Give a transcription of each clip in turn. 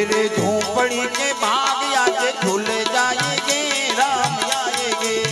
मेरे झोपड़ी के भाग आज झूल जाएंगे, राम आएंगे।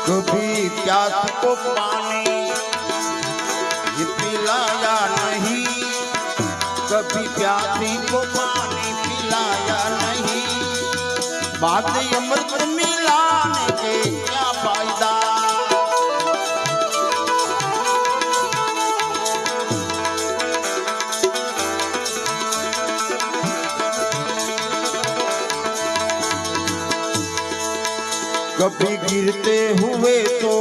कभी प्यास को पानी ये पिलाया नहीं, कभी प्यासी को पानी पिलाया नहीं। बात अमृत मिलाने के क्या फायदा। कभी गिरते हुए तो,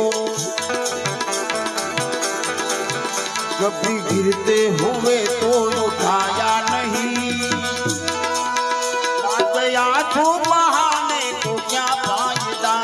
कभी गिरते हुए तो उठाया नहीं। आंसू बहाने को क्या फायदा।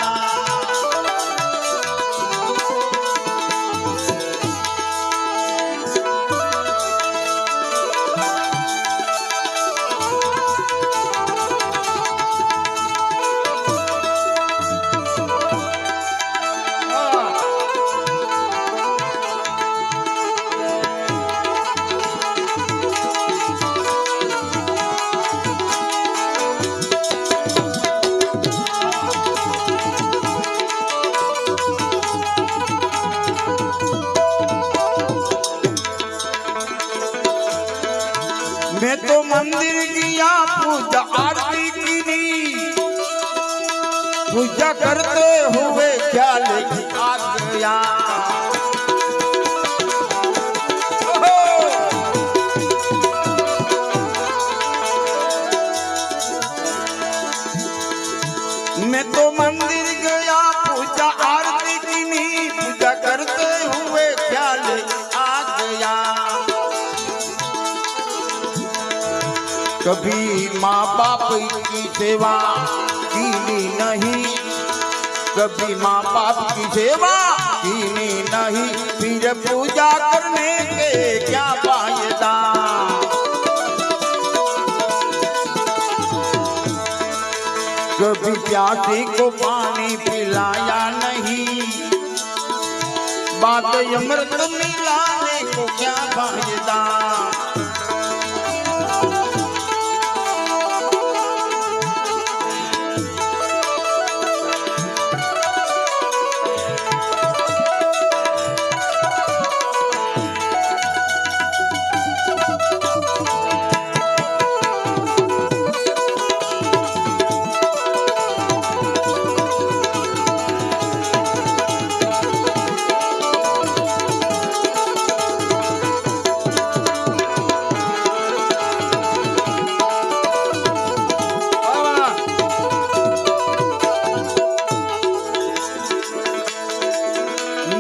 मैं तो मंदिर गया पूजा आरती की, पूजा करते हुए ख्याल आ गया। मैं तो मंदिर गया पूजा आरती की, पूजा करते हुए ख्याल आ गया। कभी माँ बाप की सेवा की नहीं, कभी माँ बाप की सेवा की नहीं, फिर पूजा करने के क्या फायदा। कभी प्यासी को पानी पिलाया नहीं, बात अमृत मिलाने को क्या फायदा।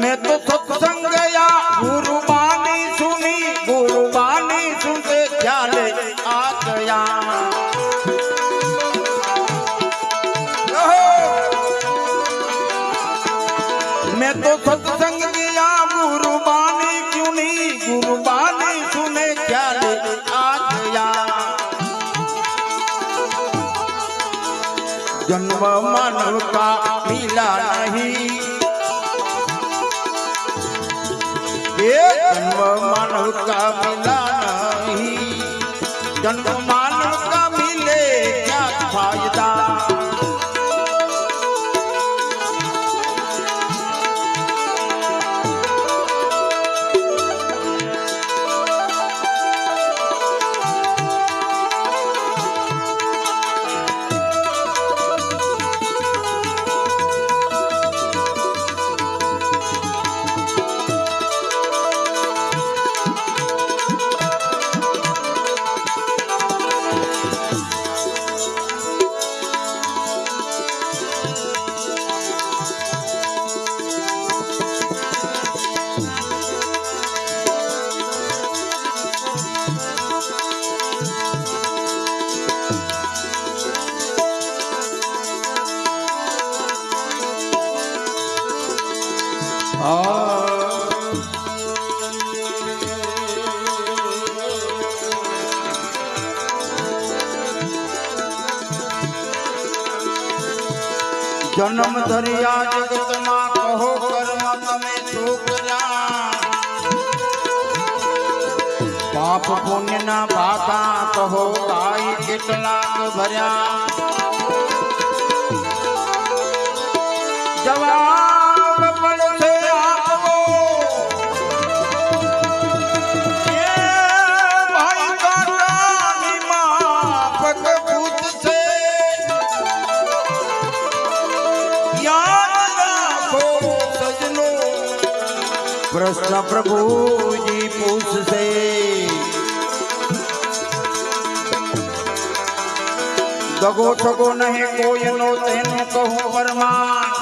मैं तो सत्संग गया गुरुबानी सुनी, गुरुबानी सुनते ख्याल आ गया। मैं तो सत्संग गया गुरुबानी सुनी, गुरुबानी सुने ख्याल आ गया। जन्म मानव का मिला नहीं, एक जन्म मानव का मिला नहीं, जन्म मानव का मिले क्या फायदा। जन्म धरिया जगत में कहो कर्म तमे छोकरा, पाप पुण्य ना पाता कहो गाय કેટલાક ભર્યા। जवाब પડશે આપવો ये भाई काटानी माफक पूछશે। प्रश्न प्रभु जी पूछसे, दगो ठगो नहीं कोई नो तेनु कहूँ वरमान।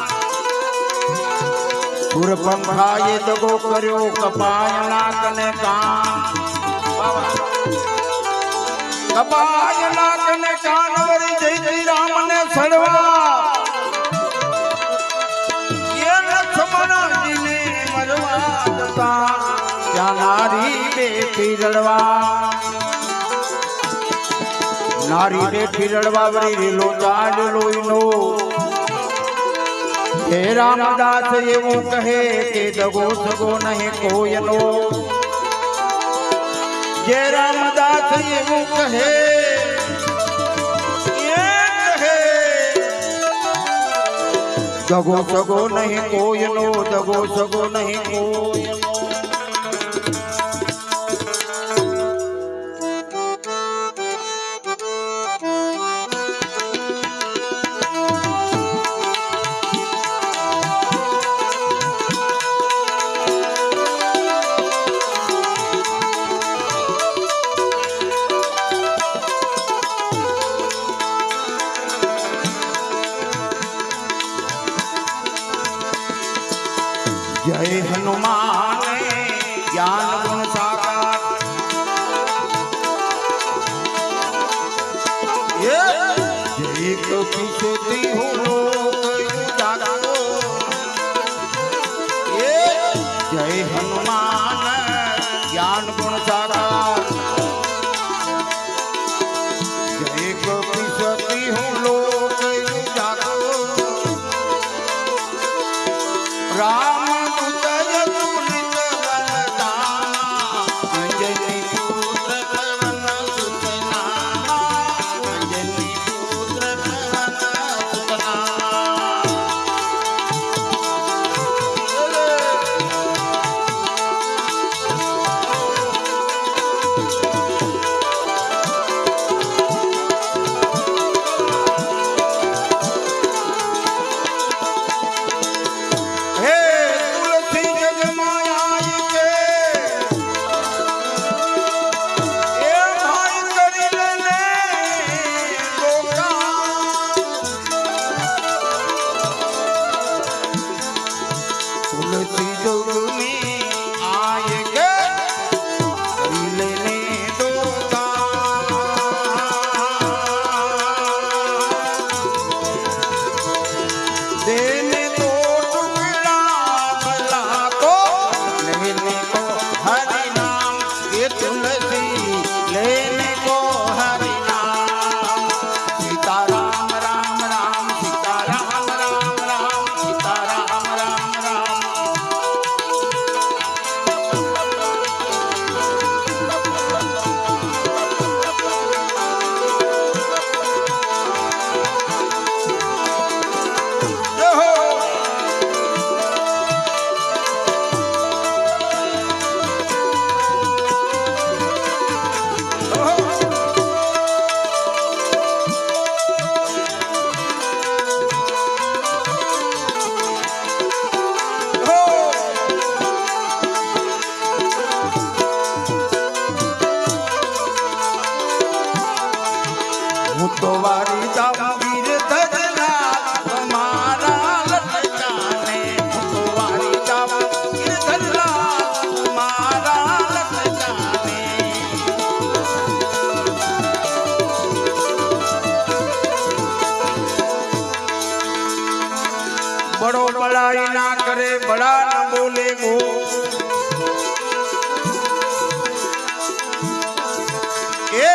सुर पंखा ये दगो कर्यो कपायला कने कान, कपायला कने कान वरी जय जय राम ने सड़वा। ये लक्ष्मण जी ने मरवा क्या नारी बेटी रड़वा, नारी बेटी रड़वा वरी रेलो चाल लोईनो। हे रामदास एवं कहे के दगो सगो नहीं कोयनो। जे रामदास एवं कहे ये कहे दगो सगो नहीं कोयनो, दगो सगो नहीं कोयनो। जय हनुमान ज्ञान गुण सागर, ये जय कपीसती हो लोक जागो। ये जय हनुमान ज्ञान गुण सागर, जय कपीसती हो लोक जागो। राम बड़ा न बोले गो। ए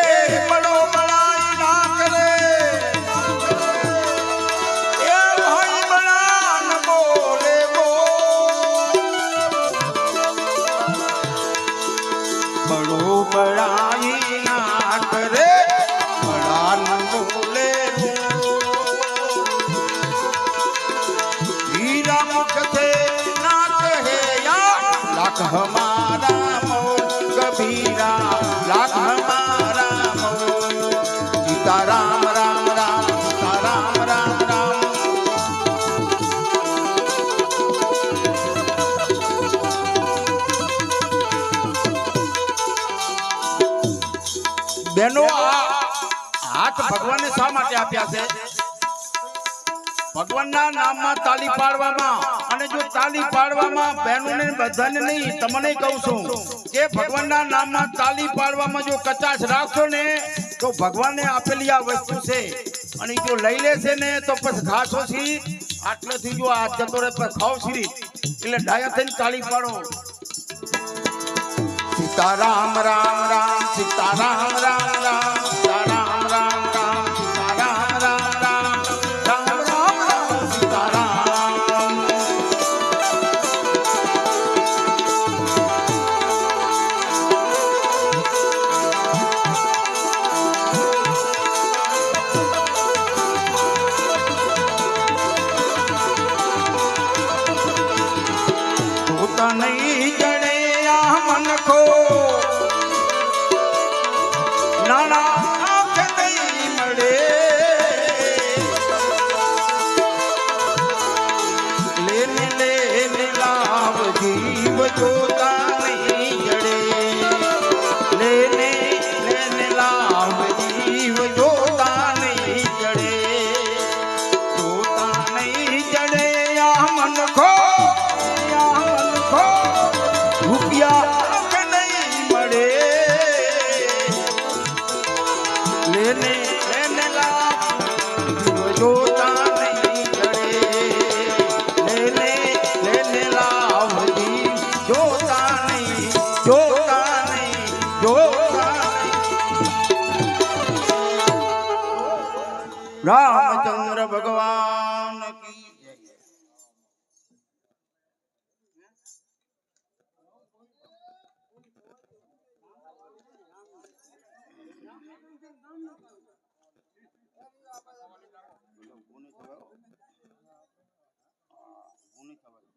बड़ो बड़ाई ना करे, ए भाई बड़ा न बोले गो। बड़ो बड़ाई ना करे, बड़ा न बोले गो। हीरा मुख से ना कहे या लाख हमारा मोल, कबीरा लाख हमारा मोल। सीता राम राम राम, सीता राम राम राम। બેનો આ હાથ ભગવાને શા માટે આપ્યા છે? ભગવાનના નામમાં તાલી પાડવામાં, અને જો તાલી પાડવામાં બહેનોને બધાને નહીં તમને કહું છું કે ભગવાનના નામમાં તાલી પાડવામાં જો કચાશ રાખશો ને તો ભગવાને આપેલી આ વસ્તુ છે, અને જો લઈ લેશે ને તો પછી ખાશો છી આટલેથી જો આ જતો રહે પછી ખાવ છી, એટલે ડાયા થઈને તાલી પાડો। सीताराम राम राम, सीताराम राम राम, सीताराम राम राम, सीताराम राम राम, राम राम राम, सीताराम। होता नहीं जड़े या मन को, नाना आँख नहीं मड़े। लेने लेने लाभ जीव जोता नहीं जड़े। लेने लेने लाभ जीव जोता नहीं जड़े। जोता नहीं जड़े या मन को, या मन को रुपया नहीं मड़े। लेने लेने लाभ जोता नहीं जड़े। लेने लेने लाभ जोता नहीं, जोता नहीं, जोता नहीं। रामचंद्र भगवान की जय। કોને ખબર?